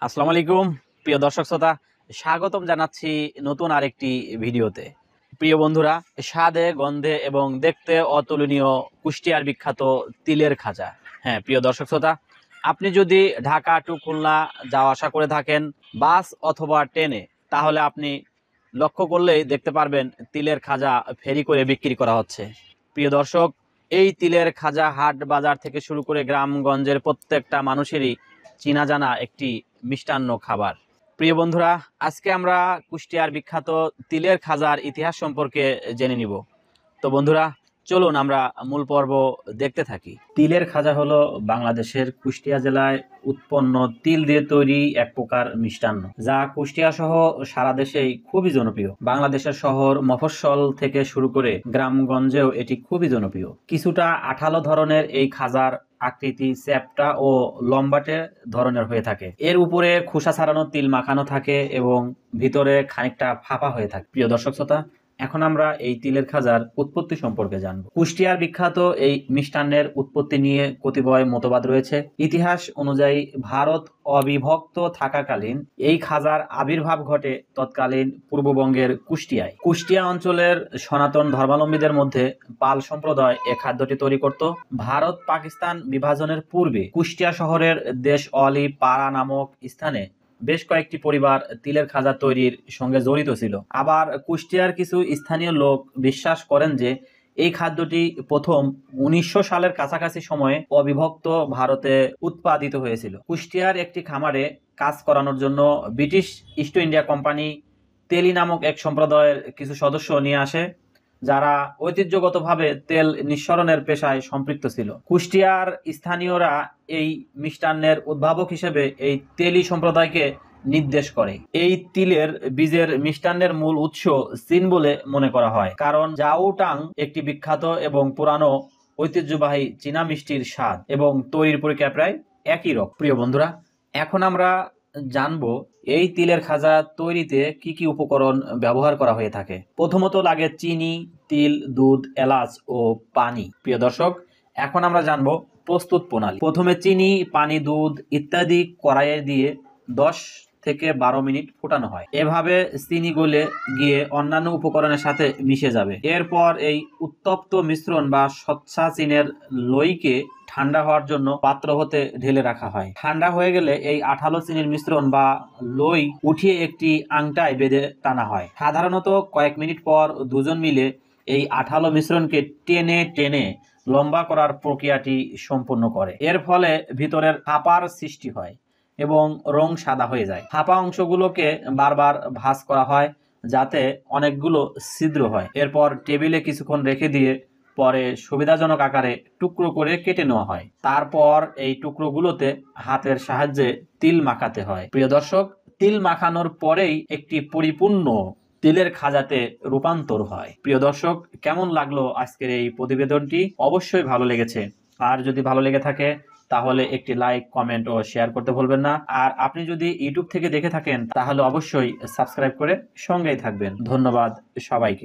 আসসালামু আলাইকুম প্রিয় দর্শক শ্রোতা, স্বাগতম জানাচ্ছি নতুন আরেকটি ভিডিওতে। প্রিয় বন্ধুরা, স্বাদে গন্ধে এবং দেখতে অতুলনীয় কুষ্টিয়ার বিখ্যাত তিলের খাজা। হ্যাঁ প্রিয় দর্শক শ্রোতা, আপনি যদি ঢাকা টু খুলনা যাওয়া আসা করে থাকেন বাস অথবা ট্রেনে, তাহলে আপনি লক্ষ্য করলেই দেখতে পারবেন তিলের খাজা ফেরি করে বিক্রি করা হচ্ছে। প্রিয় দর্শক, এই তিলের খাজা হাট বাজার থেকে শুরু করে গ্রামগঞ্জের প্রত্যেকটা মানুষেরই চিনা জানা একটি মিষ্টান্ন খাবার। প্রিয় বন্ধুরা, আজকে আমরা কুষ্টিয়ার বিখ্যাত তিলের খাজার ইতিহাস সম্পর্কে জেনে নিব। তো বন্ধুরা, চলুন আমরা মূল পর্ব দেখতে থাকি। তিলের খাজা হলো বাংলাদেশের কুষ্টিয়া জেলায় উৎপন্ন তিল দিয়ে তৈরি এক প্রকার মিষ্টান্ন, যা কুষ্টিয়া সহ সারা দেশেই খুবই জনপ্রিয়। বাংলাদেশের শহর মফস্বল থেকে শুরু করে গ্রামগঞ্জেও এটি খুবই জনপ্রিয়। কিছুটা আঠালো ধরনের এই খাজার আকৃতি চ্যাপ্টা ও লম্বাটে ধরনের হয়ে থাকে। এর উপরে খোসা ছাড়ানো তিল মাখানো থাকে এবং ভিতরে খানিকটা ফাঁপা হয়ে থাকে। প্রিয় দর্শক শ্রোতা, এখন আমরা এই তিলের খাজার উৎপত্তি সম্পর্কে জানব। কুষ্টিয়ার বিখ্যাত এই মিষ্টান্নের উৎপত্তি নিয়ে কতিপয় মতবাদ রয়েছে। ইতিহাস অনুযায়ী ভারত অবিভক্ত থাকাকালীন এই খাজার আবির্ভাব ঘটে তৎকালীন পূর্ববঙ্গের কুষ্টিয়ায়। কুষ্টিয়া অঞ্চলের সনাতন ধর্মাবলম্বীদের মধ্যে পাল সম্প্রদায় এ খাদ্যটি তৈরি করত। ভারত পাকিস্তান বিভাজনের পূর্বে কুষ্টিয়া শহরের দেশ অলি পাড়া নামক স্থানে বেশ কয়েকটি পরিবার তিলের খাজা তৈরির সঙ্গে জড়িত ছিল। আবার কুষ্টিয়ার কিছু স্থানীয় লোক বিশ্বাস করেন যে এই খাদ্যটি প্রথম 1900 সালের কাছাকাছি সময়ে অবিভক্ত ভারতে উৎপাদিত হয়েছিল। কুষ্টিয়ার একটি খামারে কাজ করানোর জন্য ব্রিটিশ ইস্ট ইন্ডিয়া কোম্পানি তেলি নামক এক সম্প্রদায়ের কিছু সদস্য নিয়ে আসে, যারা ঐতিহ্যগতভাবে তেল নিঃসরণের পেশায় সম্পৃক্ত ছিল। কুষ্টিয়ার স্থানীয়রা এই মিষ্টান্নের উদ্ভাবক হিসেবে এই তেলি সম্প্রদায়কে নির্দেশ করে। এই তিলের বীজের মিষ্টান্নের মূল উৎস চীন বলে মনে করা হয়, কারণ জাউটাং একটি বিখ্যাত এবং পুরানো ঐতিহ্যবাহী চীনা মিষ্টির স্বাদ এবং তৈরির প্রক্রিয়া প্রায় একই রকম। প্রিয় বন্ধুরা, এখন আমরা জানবো এই তিলের খাজা তৈরিতে কি কি উপকরণ ব্যবহার করা হয়ে থাকে। প্রথমত লাগে চিনি, তিল, দুধ, এলাচ ও পানি। প্রিয় দর্শক, এখন আমরা জানবো প্রস্তুত প্রণালী। প্রথমে চিনি, পানি, দুধ ইত্যাদি কড়াইয়ে দিয়ে 10 থেকে 12 মিনিট ফোটানো হয়। এভাবে চিনি গলে গিয়ে অন্যান্য উপকরণের সাথে মিশে যাবে। এরপর এই উত্তপ্ত মিশ্রণ বা স্বচ্ছা চিনের লইকে ঠান্ডা হওয়ার জন্য পাত্র হতে ঢেলে রাখা হয়। ঠান্ডা হয়ে গেলে এই আঠালো চিনির মিশ্রণ বা লই উঠিয়ে একটি আংটায় বেঁধে টানা হয়। সাধারণত কয়েক মিনিট পর দুজন মিলে এই আঠালো মিশ্রণকে টেনে টেনে লম্বা করার প্রক্রিয়াটি সম্পূর্ণ করে। এর ফলে ভিতরের ফাঁপার সৃষ্টি হয় এবং রং সাদা হয়ে যায়। ফাঁপা অংশগুলোকে বারবার ভাঁজ করা হয় যাতে অনেকগুলো ছিদ্র হয়। এরপর টেবিলে কিছুক্ষণ রেখে দিয়ে পরে সুবিধাজনক আকারে টুকরো করে কেটে নেওয়া হয়। তারপর এই টুকরোগুলোতে হাতের সাহায্যে তিল মাখাতে হয়। প্রিয় দর্শক, তিল মাখানোর পরেই একটি পরিপূর্ণ তিলের খাজাতে রূপান্তর হয়। প্রিয় দর্শক, কেমন লাগলো আজকের এই প্রতিবেদনটি? অবশ্যই ভালো লেগেছে। আর যদি ভালো লেগে থাকে তাহলে একটি লাইক, কমেন্ট ও শেয়ার করতে ভুলবেন না। আর আপনি যদি ইউটিউব থেকে দেখে থাকেন তাহলে অবশ্যই সাবস্ক্রাইব করে সঙ্গেই থাকবেন। ধন্যবাদ সবাইকে।